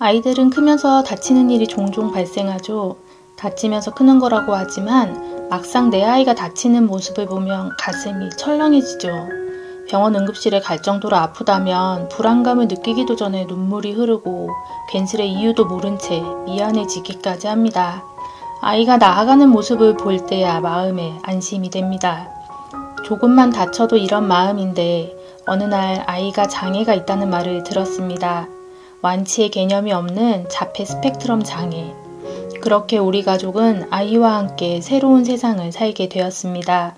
아이들은 크면서 다치는 일이 종종 발생하죠. 다치면서 크는 거라고 하지만 막상 내 아이가 다치는 모습을 보면 가슴이 철렁해지죠. 병원 응급실에 갈 정도로 아프다면 불안감을 느끼기도 전에 눈물이 흐르고 괜스레 이유도 모른 채 미안해지기까지 합니다. 아이가 나아가는 모습을 볼 때야 마음에 안심이 됩니다. 조금만 다쳐도 이런 마음인데 어느 날 아이가 장애가 있다는 말을 들었습니다. 완치의 개념이 없는 자폐 스펙트럼 장애. 그렇게 우리 가족은 아이와 함께 새로운 세상을 살게 되었습니다.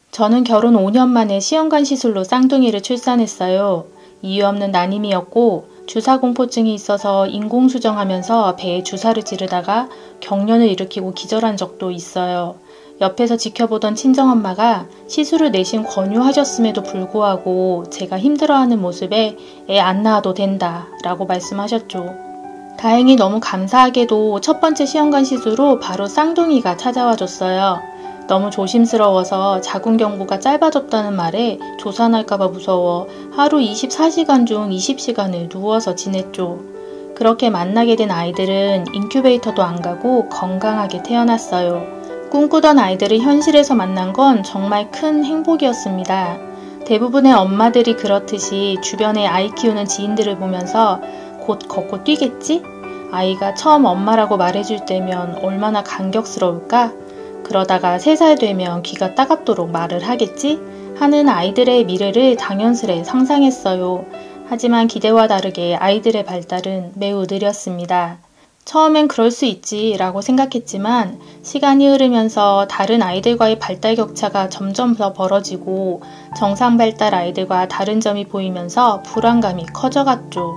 저는 결혼 5년 만에 시험관 시술로 쌍둥이를 출산했어요. 이유 없는 난임이었고 주사공포증이 있어서 인공수정하면서 배에 주사를 찌르다가 경련을 일으키고 기절한 적도 있어요. 옆에서 지켜보던 친정엄마가 시술을 내심 권유하셨음에도 불구하고 제가 힘들어하는 모습에 애 안 낳아도 된다 라고 말씀하셨죠. 다행히 너무 감사하게도 첫 번째 시험관 시술로 바로 쌍둥이가 찾아와 줬어요. 너무 조심스러워서 자궁 경부가 짧아졌다는 말에 조산할까봐 무서워 하루 24시간 중 20시간을 누워서 지냈죠. 그렇게 만나게 된 아이들은 인큐베이터도 안 가고 건강하게 태어났어요. 꿈꾸던 아이들을 현실에서 만난 건 정말 큰 행복이었습니다. 대부분의 엄마들이 그렇듯이 주변에 아이 키우는 지인들을 보면서 곧 걷고 뛰겠지? 아이가 처음 엄마라고 말해줄 때면 얼마나 감격스러울까? 그러다가 3살 되면 귀가 따갑도록 말을 하겠지? 하는 아이들의 미래를 당연스레 상상했어요. 하지만 기대와 다르게 아이들의 발달은 매우 느렸습니다. 처음엔 그럴 수 있지 라고 생각했지만 시간이 흐르면서 다른 아이들과의 발달 격차가 점점 더 벌어지고 정상 발달 아이들과 다른 점이 보이면서 불안감이 커져갔죠.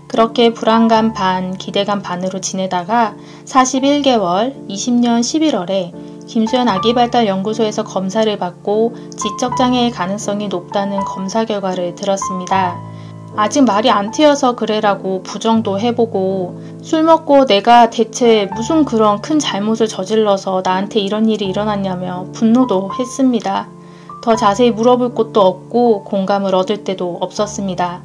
그렇게 불안감 반, 기대감 반으로 지내다가 41개월, 20년 11월에 김수현 아기발달연구소에서 검사를 받고 지적장애의 가능성이 높다는 검사 결과를 들었습니다. 아직 말이 안 트여서 그래라고 부정도 해보고 술 먹고 내가 대체 무슨 그런 큰 잘못을 저질러서 나한테 이런 일이 일어났냐며 분노도 했습니다. 더 자세히 물어볼 곳도 없고 공감을 얻을 때도 없었습니다.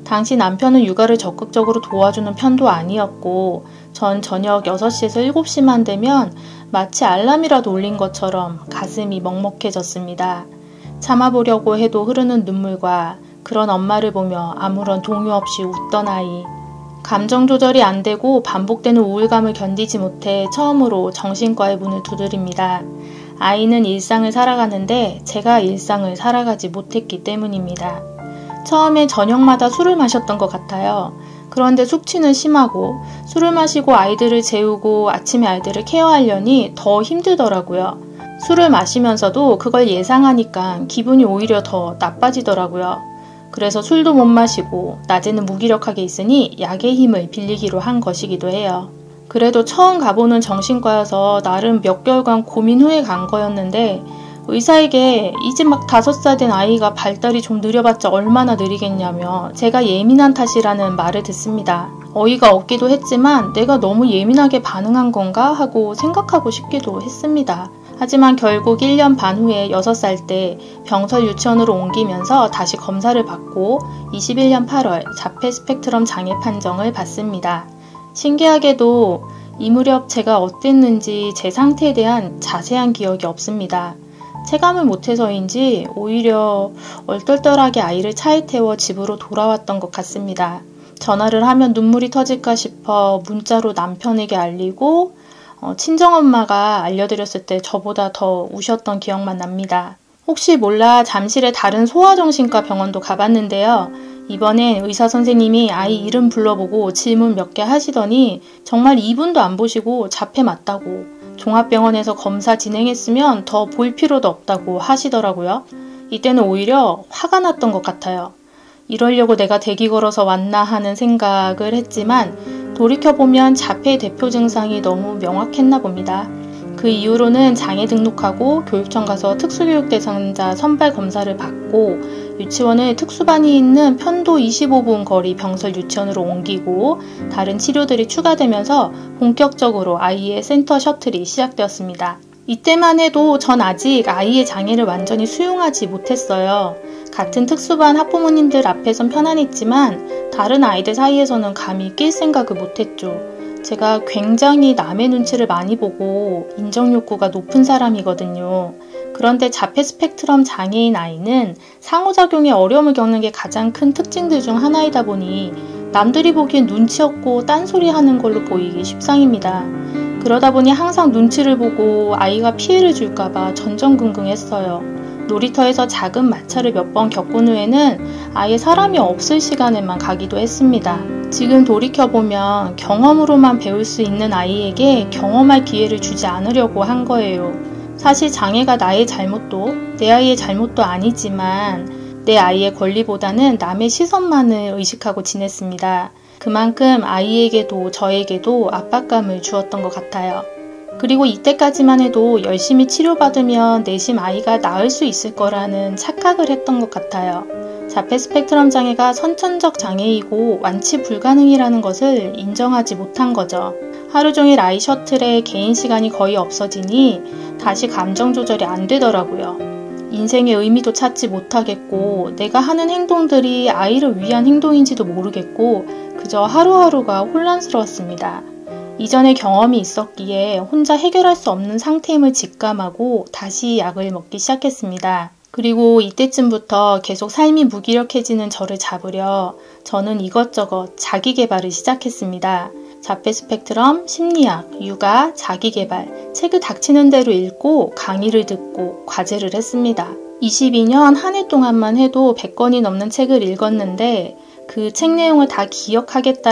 당시 남편은 육아를 적극적으로 도와주는 편도 아니었고 전 저녁 6시에서 7시만 되면 마치 알람이라도 울린 것처럼 가슴이 먹먹해졌습니다. 참아보려고 해도 흐르는 눈물과 그런 엄마를 보며 아무런 동요 없이 웃던 아이. 감정 조절이 안 되고 반복되는 우울감을 견디지 못해 처음으로 정신과의 문을 두드립니다. 아이는 일상을 살아가는데 제가 일상을 살아가지 못했기 때문입니다. 처음에 저녁마다 술을 마셨던 것 같아요. 그런데 숙취는 심하고 술을 마시고 아이들을 재우고 아침에 아이들을 케어하려니 더 힘들더라고요. 술을 마시면서도 그걸 예상하니까 기분이 오히려 더 나빠지더라고요. 그래서 술도 못 마시고 낮에는 무기력하게 있으니 약의 힘을 빌리기로 한 것이기도 해요. 그래도 처음 가보는 정신과여서 나름 몇 개월간 고민 후에 간 거였는데 의사에게 이제 막 5살 된 아이가 발달이 좀 느려봤자 얼마나 느리겠냐며 제가 예민한 탓이라는 말을 듣습니다. 어이가 없기도 했지만 내가 너무 예민하게 반응한 건가 하고 생각하고 싶기도 했습니다. 하지만 결국 1년 반 후에 6살 때 병설 유치원으로 옮기면서 다시 검사를 받고 21년 8월 자폐 스펙트럼 장애 판정을 받습니다. 신기하게도 이 무렵 제가 어땠는지 제 상태에 대한 자세한 기억이 없습니다. 체감을 못해서인지 오히려 얼떨떨하게 아이를 차에 태워 집으로 돌아왔던 것 같습니다. 전화를 하면 눈물이 터질까 싶어 문자로 남편에게 알리고 친정엄마가 알려드렸을 때 저보다 더 우셨던 기억만 납니다. 혹시 몰라 잠실의 다른 소아정신과 병원도 가봤는데요. 이번엔 의사 선생님이 아이 이름 불러보고 질문 몇 개 하시더니 정말 2분도 안 보시고 자폐 맞다고 종합병원에서 검사 진행했으면 더 볼 필요도 없다고 하시더라고요. 이때는 오히려 화가 났던 것 같아요. 이러려고 내가 대기 걸어서 왔나 하는 생각을 했지만 돌이켜보면 자폐의 대표 증상이 너무 명확했나 봅니다. 그 이후로는 장애 등록하고 교육청 가서 특수교육 대상자 선발 검사를 받고 유치원을 특수반이 있는 편도 25분 거리 병설 유치원으로 옮기고 다른 치료들이 추가되면서 본격적으로 아이의 센터 셔틀이 시작되었습니다. 이때만 해도 전 아직 아이의 장애를 완전히 수용하지 못했어요. 같은 특수반 학부모님들 앞에선 편안했지만 다른 아이들 사이에서는 감히 낄 생각을 못했죠. 제가 굉장히 남의 눈치를 많이 보고 인정욕구가 높은 사람이거든요. 그런데 자폐 스펙트럼 장애인 아이는 상호작용에 어려움을 겪는 게 가장 큰 특징들 중 하나이다 보니 남들이 보기엔 눈치 없고 딴소리 하는 걸로 보이기 십상입니다. 그러다 보니 항상 눈치를 보고 아이가 피해를 줄까봐 전전긍긍했어요. 놀이터에서 작은 마찰을 몇 번 겪은 후에는 아예 사람이 없을 시간에만 가기도 했습니다. 지금 돌이켜보면 경험으로만 배울 수 있는 아이에게 경험할 기회를 주지 않으려고 한 거예요. 사실 장애가 나의 잘못도 내 아이의 잘못도 아니지만 내 아이의 권리보다는 남의 시선만을 의식하고 지냈습니다. 그만큼 아이에게도 저에게도 압박감을 주었던 것 같아요. 그리고 이때까지만 해도 열심히 치료받으면 내심 아이가 나을 수 있을 거라는 착각을 했던 것 같아요. 자폐 스펙트럼 장애가 선천적 장애이고 완치 불가능이라는 것을 인정하지 못한 거죠. 하루 종일 아이 셔틀에 개인 시간이 거의 없어지니 다시 감정 조절이 안 되더라고요. 인생의 의미도 찾지 못하겠고 내가 하는 행동들이 아이를 위한 행동인지도 모르겠고 그저 하루하루가 혼란스러웠습니다. 이전에 경험이 있었기에 혼자 해결할 수 없는 상태임을 직감하고 다시 약을 먹기 시작했습니다. 그리고 이때쯤부터 계속 삶이 무기력해지는 저를 잡으려 저는 이것저것 자기계발을 시작했습니다. 자폐 스펙트럼, 심리학, 육아, 자기계발, 책을 닥치는 대로 읽고 강의를 듣고 과제를 했습니다. 22년 한 해 동안만 해도 100권이 넘는 책을 읽었는데 그 책 내용을 다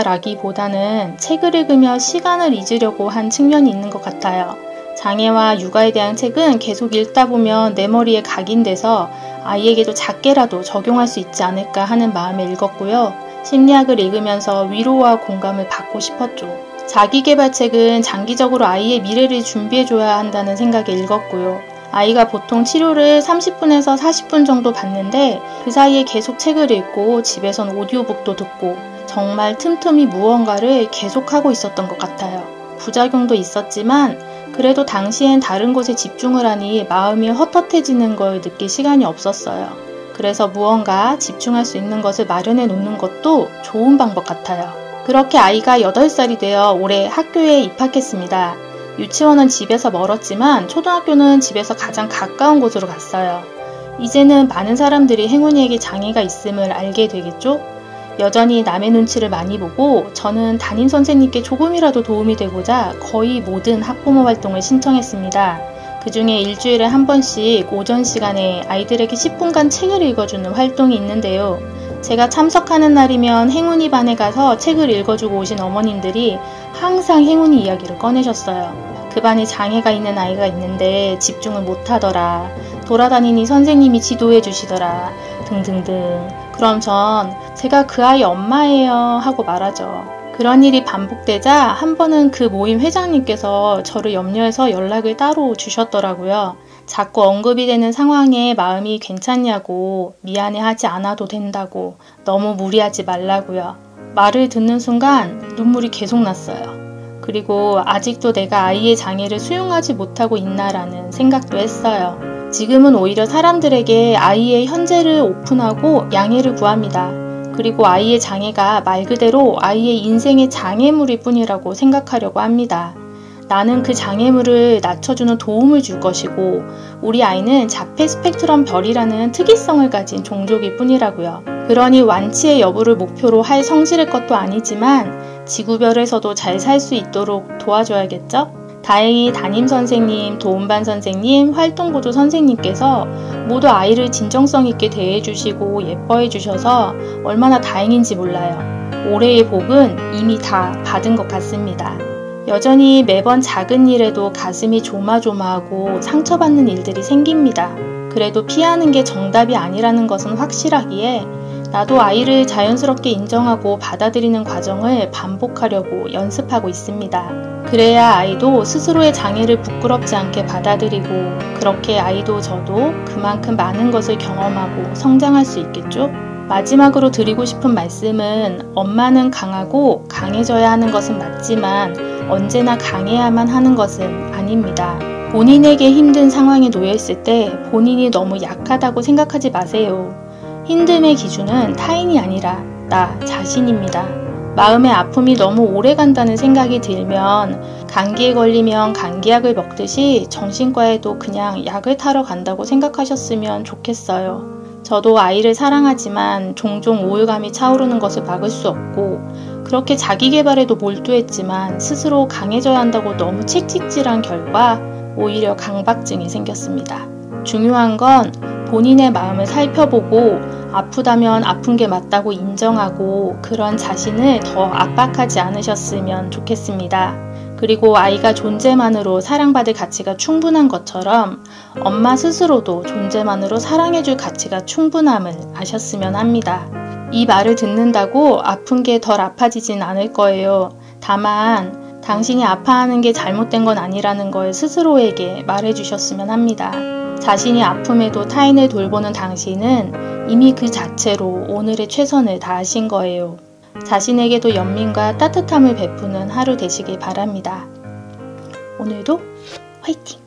기억하겠다라기보다는 책을 읽으며 시간을 잊으려고 한 측면이 있는 것 같아요. 장애와 육아에 대한 책은 계속 읽다 보면 내 머리에 각인돼서 아이에게도 작게라도 적용할 수 있지 않을까 하는 마음에 읽었고요. 심리학을 읽으면서 위로와 공감을 받고 싶었죠. 자기계발책은 장기적으로 아이의 미래를 준비해줘야 한다는 생각에 읽었고요. 아이가 보통 치료를 30분에서 40분 정도 받는데 그 사이에 계속 책을 읽고 집에선 오디오북도 듣고 정말 틈틈이 무언가를 계속하고 있었던 것 같아요. 부작용도 있었지만 그래도 당시엔 다른 곳에 집중을 하니 마음이 헛헛해지는 걸 느낄 시간이 없었어요. 그래서 무언가 집중할 수 있는 것을 마련해 놓는 것도 좋은 방법 같아요. 그렇게 아이가 8살이 되어 올해 학교에 입학했습니다. 유치원은 집에서 멀었지만 초등학교는 집에서 가장 가까운 곳으로 갔어요. 이제는 많은 사람들이 행운이에게 장애가 있음을 알게 되겠죠? 여전히 남의 눈치를 많이 보고 저는 담임 선생님께 조금이라도 도움이 되고자 거의 모든 학부모 활동을 신청했습니다. 그 중에 일주일에 한 번씩 오전 시간에 아이들에게 10분간 책을 읽어주는 활동이 있는데요. 제가 참석하는 날이면 행운이 반에 가서 책을 읽어주고 오신 어머님들이 항상 행운이 이야기를 꺼내셨어요. 그 반에 장애가 있는 아이가 있는데 집중을 못하더라. 돌아다니니 선생님이 지도해 주시더라. 등등등. 그럼 전 제가 그 아이 엄마예요 하고 말하죠. 그런 일이 반복되자 한 번은 그 모임 회장님께서 저를 염려해서 연락을 따로 주셨더라고요. 자꾸 언급이 되는 상황에 마음이 괜찮냐고, 미안해하지 않아도 된다고, 너무 무리하지 말라고요. 말을 듣는 순간 눈물이 계속 났어요. 그리고 아직도 내가 아이의 장애를 수용하지 못하고 있나라는 생각도 했어요. 지금은 오히려 사람들에게 아이의 현재를 오픈하고 양해를 구합니다. 그리고 아이의 장애가 말 그대로 아이의 인생의 장애물일 뿐이라고 생각하려고 합니다. 나는 그 장애물을 낮춰주는 도움을 줄 것이고 우리 아이는 자폐 스펙트럼 별이라는 특이성을 가진 종족일 뿐이라고요. 그러니 완치의 여부를 목표로 할 성질의 것도 아니지만 지구별에서도 잘 살 수 있도록 도와줘야겠죠? 다행히 담임선생님, 도움반 선생님, 활동보조 선생님께서 모두 아이를 진정성 있게 대해주시고 예뻐해주셔서 얼마나 다행인지 몰라요. 올해의 복은 이미 다 받은 것 같습니다. 여전히 매번 작은 일에도 가슴이 조마조마하고 상처받는 일들이 생깁니다. 그래도 피하는 게 정답이 아니라는 것은 확실하기에 나도 아이를 자연스럽게 인정하고 받아들이는 과정을 반복하려고 연습하고 있습니다. 그래야 아이도 스스로의 장애를 부끄럽지 않게 받아들이고 그렇게 아이도 저도 그만큼 많은 것을 경험하고 성장할 수 있겠죠? 마지막으로 드리고 싶은 말씀은 엄마는 강하고 강해져야 하는 것은 맞지만 언제나 강해야만 하는 것은 아닙니다. 본인에게 힘든 상황에 놓여 있을 때 본인이 너무 약하다고 생각하지 마세요. 힘듦의 기준은 타인이 아니라 나 자신입니다. 마음의 아픔이 너무 오래 간다는 생각이 들면 감기에 걸리면 감기약을 먹듯이 정신과에도 그냥 약을 타러 간다고 생각하셨으면 좋겠어요. 저도 아이를 사랑하지만 종종 우울감이 차오르는 것을 막을 수 없고 그렇게 자기 개발에도 몰두했지만 스스로 강해져야 한다고 너무 채찍질한 결과 오히려 강박증이 생겼습니다. 중요한 건 본인의 마음을 살펴보고 아프다면 아픈 게 맞다고 인정하고 그런 자신을 더 압박하지 않으셨으면 좋겠습니다. 그리고 아이가 존재만으로 사랑받을 가치가 충분한 것처럼 엄마 스스로도 존재만으로 사랑해줄 가치가 충분함을 아셨으면 합니다. 이 말을 듣는다고 아픈 게 덜 아파지진 않을 거예요. 다만 당신이 아파하는 게 잘못된 건 아니라는 걸 스스로에게 말해주셨으면 합니다. 자신이 아픔에도 타인을 돌보는 당신은 이미 그 자체로 오늘의 최선을 다하신 거예요. 자신에게도 연민과 따뜻함을 베푸는 하루 되시길 바랍니다. 오늘도 화이팅!